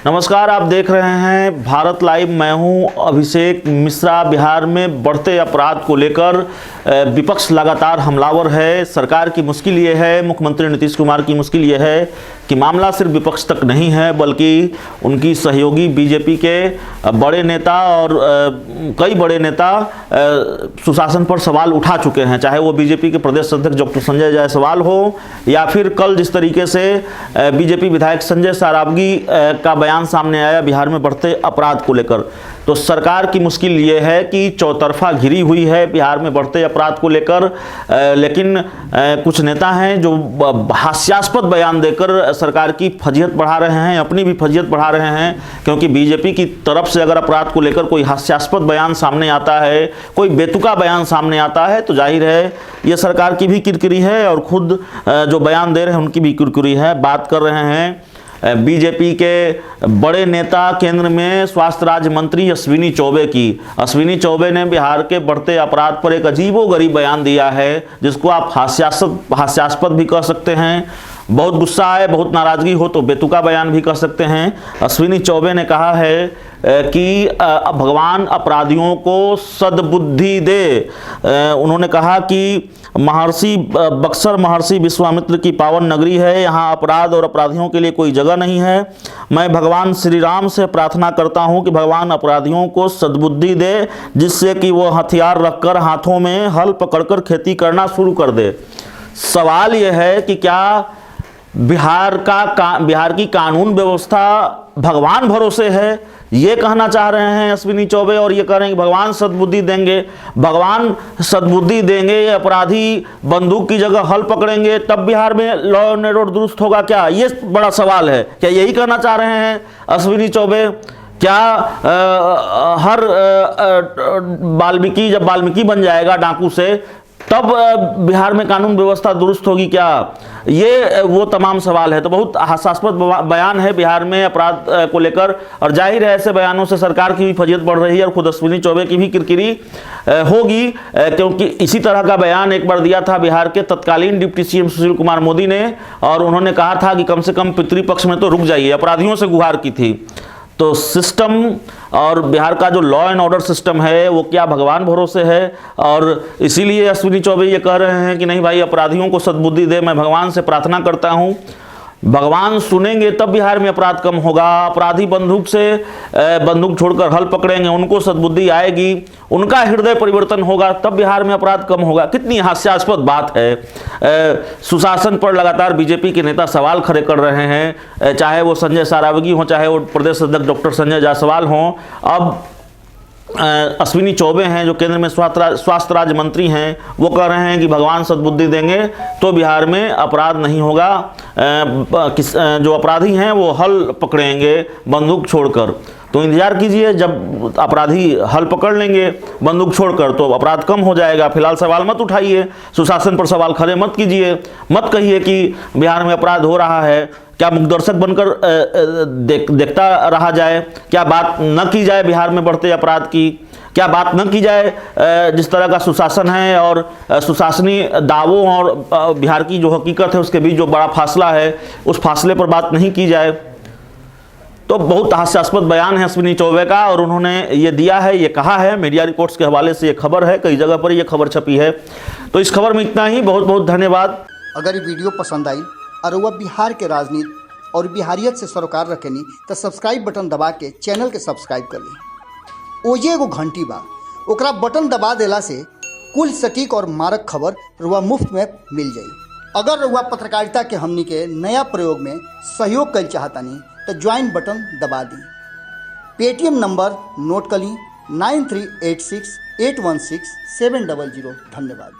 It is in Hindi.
नमस्कार, आप देख रहे हैं भारत लाइव। मैं हूं अभिषेक मिश्रा। बिहार में बढ़ते अपराध को लेकर विपक्ष लगातार हमलावर है। सरकार की मुश्किल ये है, मुख्यमंत्री नीतीश कुमार की मुश्किल ये है कि मामला सिर्फ विपक्ष तक नहीं है, बल्कि उनकी सहयोगी बीजेपी के बड़े नेता और कई बड़े नेता सुशासन पर सवाल उठा चुके हैं। चाहे वो बीजेपी के प्रदेश अध्यक्ष डॉक्टर संजय जायसवाल हो या फिर कल जिस तरीके से बीजेपी विधायक संजय सरावगी का बयान सामने आया बिहार में बढ़ते अपराध को लेकर। तो सरकार की मुश्किल ये है कि चौतरफा घिरी हुई है बिहार में बढ़ते अपराध को लेकर, लेकिन कुछ नेता हैं जो हास्यास्पद बयान देकर सरकार की फजीहत बढ़ा रहे हैं, अपनी भी फजीहत बढ़ा रहे हैं। क्योंकि बीजेपी की तरफ से अगर अपराध को लेकर कोई हास्यास्पद बयान सामने आता है, कोई बेतुका बयान सामने आता है, तो जाहिर है ये सरकार की भी किरकिरी है और खुद जो बयान दे रहे हैं उनकी भी किरकिरी है। बात कर रहे हैं बीजेपी के बड़े नेता केंद्र में स्वास्थ्य राज्य मंत्री अश्विनी चौबे की। अश्विनी चौबे ने बिहार के बढ़ते अपराध पर एक अजीबोगरीब बयान दिया है, जिसको आप हास्यास्पद भी कह सकते हैं, बहुत गुस्सा आए, बहुत नाराजगी हो तो बेतुका बयान भी कह सकते हैं। अश्विनी चौबे ने कहा है कि भगवान अपराधियों को सद्बुद्धि दे। उन्होंने कहा कि बक्सर महर्षि विश्वामित्र की पावन नगरी है, यहाँ अपराध और अपराधियों के लिए कोई जगह नहीं है। मैं भगवान श्री राम से प्रार्थना करता हूँ कि भगवान अपराधियों को सद्बुद्धि दे, जिससे कि वो हथियार रखकर हाथों में हल पकड़कर खेती करना शुरू कर दे। सवाल यह है कि क्या बिहार की कानून व्यवस्था भगवान भरोसे है, ये कहना चाह रहे हैं अश्विनी चौबे, और ये कह रहे हैं कि भगवान सद्बुद्धि देंगे। भगवान सद्बुद्धि देंगे, अपराधी बंदूक की जगह हल पकड़ेंगे, तब बिहार में लॉ एंड ऑर्डर दुरुस्त होगा क्या? ये बड़ा सवाल है। क्या यही कहना चाह रहे हैं अश्विनी चौबे? क्या हर जब वाल्मीकि बन जाएगा डाकू से, तब बिहार में कानून व्यवस्था दुरुस्त होगी क्या? ये वो तमाम सवाल है। तो बहुत हास्यास्पद बयान है बिहार में अपराध को लेकर, और जाहिर है ऐसे बयानों से सरकार की भी फजीहत बढ़ रही है और खुद अश्विनी चौबे की भी किरकिरी होगी। क्योंकि इसी तरह का बयान एक बार दिया था बिहार के तत्कालीन डिप्टी सीएम सुशील कुमार मोदी ने, और उन्होंने कहा था कि कम से कम पितृपक्ष में तो रुक जाइए, अपराधियों से गुहार की थी। तो सिस्टम और बिहार का जो लॉ एंड ऑर्डर सिस्टम है वो क्या भगवान भरोसे है? और इसीलिए अश्विनी चौबे ये कह रहे हैं कि नहीं भाई, अपराधियों को सद्बुद्धि दे, मैं भगवान से प्रार्थना करता हूँ। भगवान सुनेंगे तब बिहार में अपराध कम होगा। अपराधी बंदूक छोड़कर हल पकड़ेंगे, उनको सद्बुद्धि आएगी, उनका हृदय परिवर्तन होगा, तब बिहार में अपराध कम होगा। कितनी हास्यास्पद बात है। सुशासन पर लगातार बीजेपी के नेता सवाल खड़े कर रहे हैं, चाहे वो संजय सरावगी हो, चाहे वो प्रदेश अध्यक्ष डॉक्टर संजय जायसवाल हों। अब अश्विनी चौबे हैं जो केंद्र में स्वास्थ्य राज्य मंत्री हैं, वो कह रहे हैं कि भगवान सद्बुद्धि देंगे तो बिहार में अपराध नहीं होगा। जो अपराधी हैं वो हल पकड़ेंगे बंदूक छोड़कर। तो इंतजार कीजिए, जब अपराधी हल पकड़ लेंगे बंदूक छोड़कर तो अपराध कम हो जाएगा। फिलहाल सवाल मत उठाइए, सुशासन पर सवाल खड़े मत कीजिए, मत कहिए कि बिहार में अपराध हो रहा है। क्या मुखदर्शक बनकर देखता रहा जाए? क्या बात न की जाए बिहार में बढ़ते अपराध की? क्या बात न की जाए जिस तरह का सुशासन है और सुशासनी दावों और बिहार की जो हकीकत है उसके बीच जो बड़ा फासला है, उस फासले पर बात नहीं की जाए? तो बहुत हास्यास्पद बयान है अश्विनी चौबे का, और उन्होंने ये दिया है, ये कहा है। मीडिया रिपोर्ट्स के हवाले से ये खबर है, कई जगह पर ये खबर छपी है। तो इस खबर में इतना ही। बहुत बहुत धन्यवाद। अगर ये वीडियो पसंद आई और वह बिहार के राजनीति और बिहारियत से सरोकार रखेनी तो सब्सक्राइब बटन दबा के चैनल के सब्सक्राइब कर ली। ओजे एगो घंटी बा, ओकरा बटन दबा देला से कुल सटीक और मारक खबर रुआ मुफ्त में मिल जाई। अगर रुआ पत्रकारिता के हमनी के नया प्रयोग में सहयोग कर चाहतानी तो ज्वाइन बटन दबा दी। पेटीएम नंबर नोट कर ली 9386816700। धन्यवाद।